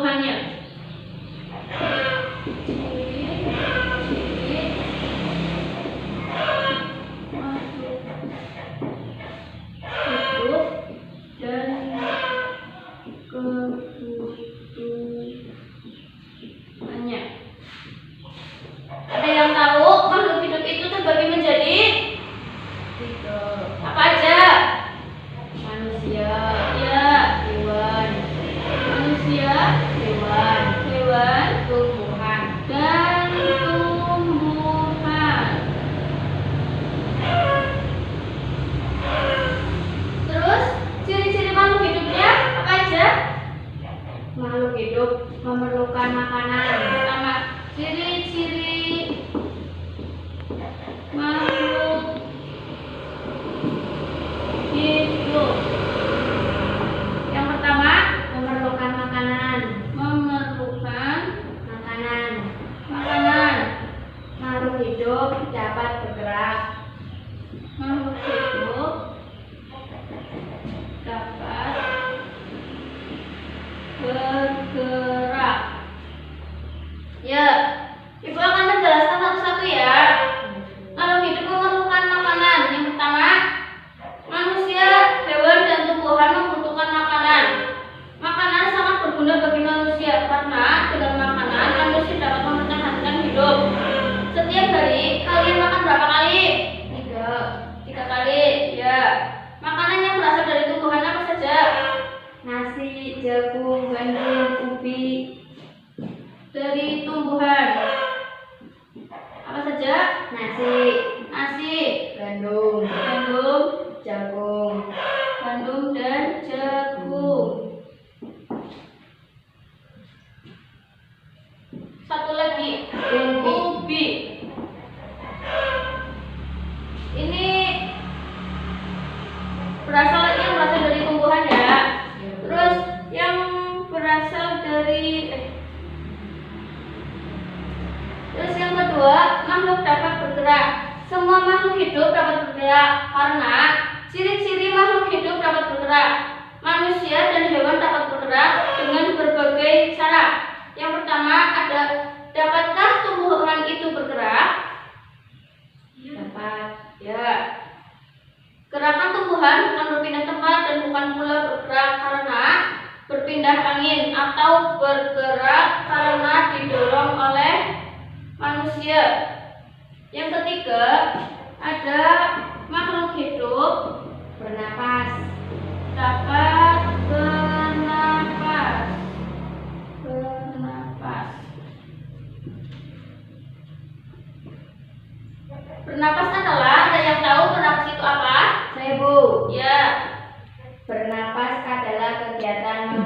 tumbuhannya. Ada yang tahu makhluk hidup itu terbagi menjadi apa aja? Manusia, ya, hewan. Manusia, hewan, tumbuhan, dan tumbuhan. Terus ciri-ciri makhluk hidupnya apa aja? Makhluk hidup memerlukan makanan. Pertama, ciri-ciri makhluk hidup. Yang pertama, memerlukan makanan. Makhluk hidup dapat bergerak. Ya, Ibu akan menjelaskan satu-satu ya. Makhluk hidup memerlukan makanan. Yang pertama, manusia, hewan, dan tumbuhan membutuhkan makanan. Makanan sangat berguna bagi manusia karena dengan makanan manusia dapat mempertahankan hidup. Setiap hari kalian makan berapa kali? Tiga kali. Ya. Makanan yang berasal dari tumbuhan apa saja? Nasi, jagung, gandum, ubi. Dari tumbuhan apa saja? Nasi, gandum, jagung, dan jagung. Satu lagi, ubi. Ini berasal dari tumbuhan ya. Terus yang berasal dari Terus yang kedua, makhluk dapat bergerak. Semua makhluk hidup dapat bergerak karena ciri-ciri makhluk hidup dapat bergerak. Manusia dan hewan dapat bergerak dengan berbagai cara. Yang pertama ada, dapatkah tumbuhan itu bergerak? Dapat. Ya. Gerakan tumbuhan bukan berpindah tempat dan bukan pula bergerak karena berpindah angin atau bergerak karena didorong oleh manusia. Yang ketiga, ada makhluk hidup bernapas. Dapat bernapas. Bernapas adalah, ada yang tahu bernapas itu apa? Saya Bu. Ya. Bernapas adalah kegiatan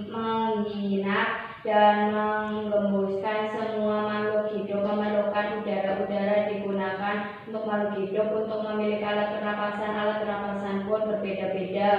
menginap dan menggembuskan semua makhluk hidup. Memerlukan udara digunakan untuk makhluk hidup untuk memiliki alat pernapasan. Alat pernapasan pun berbeda-beda.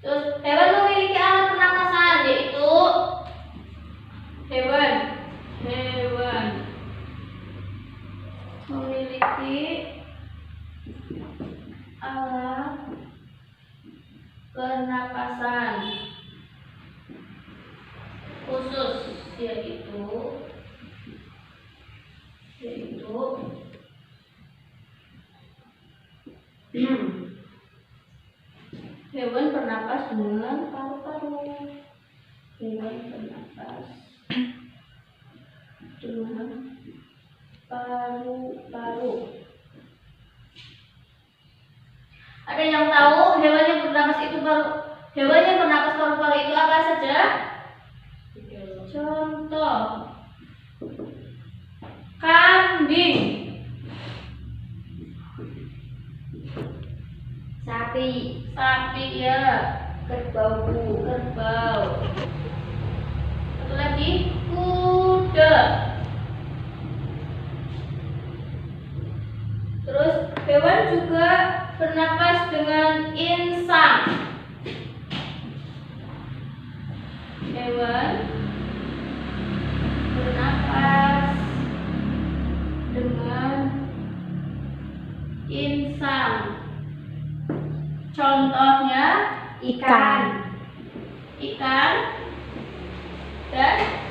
Terus hewan memiliki alat pernapasan, yaitu hewan memiliki alat pernapasan khusus, yaitu hewan bernapas dengan paru-paru. Ada yang tahu hewan yang bernapas paru-paru itu apa saja? Contoh, kambing, sapi ya, kerbau. Satu lagi, kuda. Terus hewan juga bernapas dengan insang. Hewan bernapas dengan insang. Contohnya Ikan. dan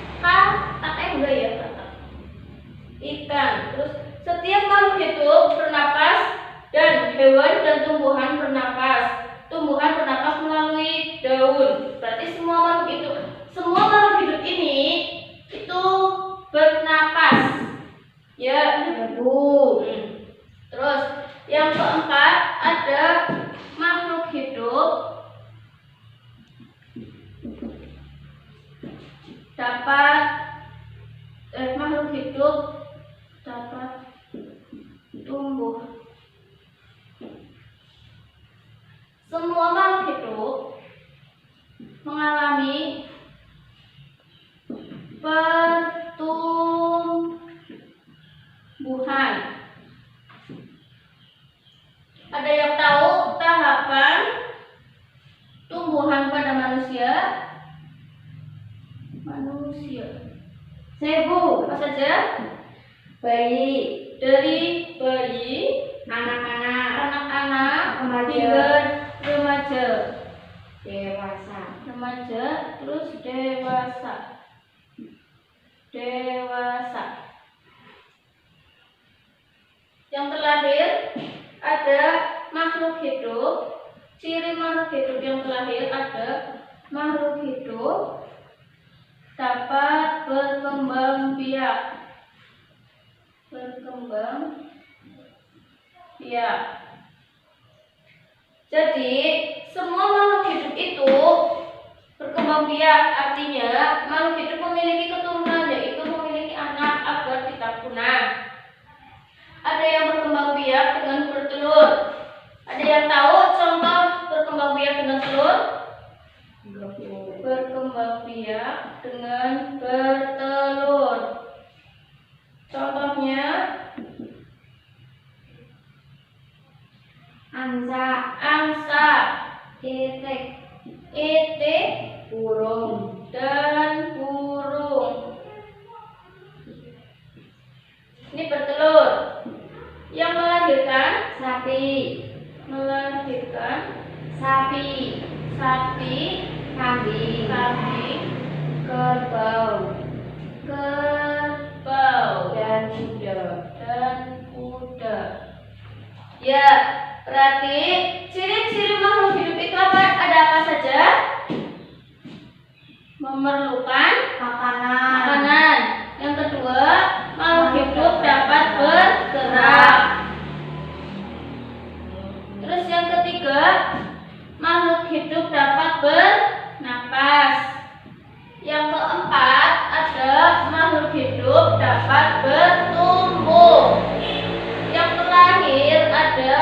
enggak ya kata ikan. Terus setiap makhluk hidup bernapas dan hewan dan tumbuhan bernapas. Tumbuhan bernapas melalui daun. Berarti semua makhluk hidup ini itu bernapas. Ya, Bu. Terus yang keempat ada makhluk hidup dapat tumbuh. Semua makhluk hidup mengalami pertumbuhan. Ada yang tahu tahapan tumbuhan pada manusia? Saya, Bu. Apa saja? Bayi, Dari bayi, anak-anak, anak-anak, Remaja. hingga remaja. dewasa, Terus dewasa. Yang terlahir ada makhluk hidup. Ciri makhluk hidup yang terlahir ada makhluk hidup dapat berkembang biak. Jadi semua makhluk hidup itu berkembang biak, artinya makhluk hidup memiliki keturunan, yaitu memiliki anak agar tidak punah. Ada yang berkembang biak dengan bertelur. Ada yang tahu contoh berkembang biak dengan telur? Berkembang biak dengan bertelur. Contohnya angsa, itik, burung, dan burung. Ini bertelur. Yang melahirkan sapi, kambing, kerbau, dan kuda. Ya, berarti ciri-ciri makhluk hidup itu ada apa saja? Memerlukan makanan. Yang kedua, makhluk hidup dapat bergerak. Terus yang ketiga, makhluk hidup dapat bernapas. Yang keempat, ada makhluk hidup dapat bertumbuh. Yang terakhir, ada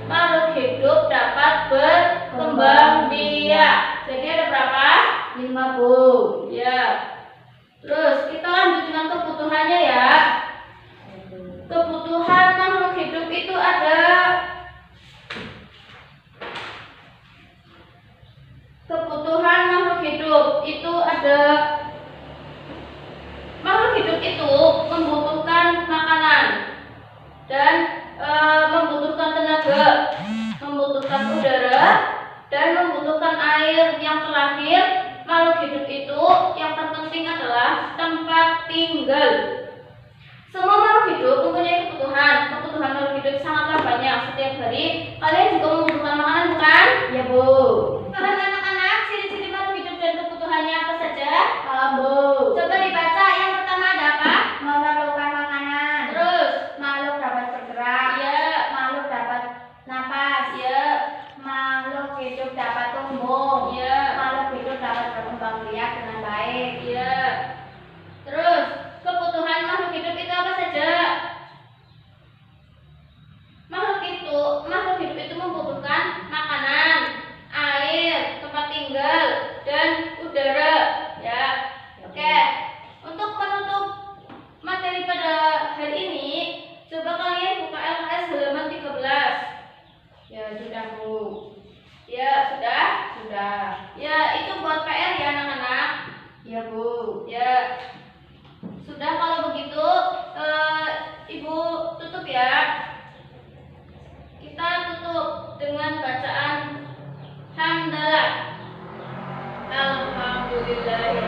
makhluk hidup dapat berkembang biak. Jadi ada berapa? 5, Bu. Ya. Terus kita lanjut dengan kebutuhannya ya. Kebutuhan makhluk hidup itu ada makhluk hidup itu membutuhkan makanan dan membutuhkan tenaga, membutuhkan udara dan membutuhkan air. Yang terakhir, makhluk hidup itu yang terpenting adalah tempat tinggal. Semua makhluk hidup mempunyai kebutuhan. Kebutuhan makhluk hidup sangatlah banyak. Setiap hari kalian juga membutuhkan makanan, bukan? Ya, Bu. Kalian anak-anak, ciri-ciri makhluk hidup dan kebutuhannya apa saja? Bu. Coba dibaca. Yang pertama ada apa? Memerlukan makanan. Terus, Makhluk dapat bergerak. ya, Makhluk dapat napas. ya, Makhluk hidup dapat tumbuh. ya, Makhluk hidup dapat berkembang biak dengan baik. ya. Terus, kebutuhan makhluk hidup itu apa saja? Makhluk hidup itu membutuhkan makanan, air, tempat tinggal, dan udara. Ya, oke. Untuk menutup materi pada hari ini, coba kalian buka LKS halaman 13. Ya, sudah, Bu. Ya, sudah? Sudah. Ya, itu buat PR ya anak-anak. Ya, Bu. Ya, sudah. Kalau begitu, Ibu tutup ya. Kita tutup dengan bacaan hamdalah. Alhamdulillah.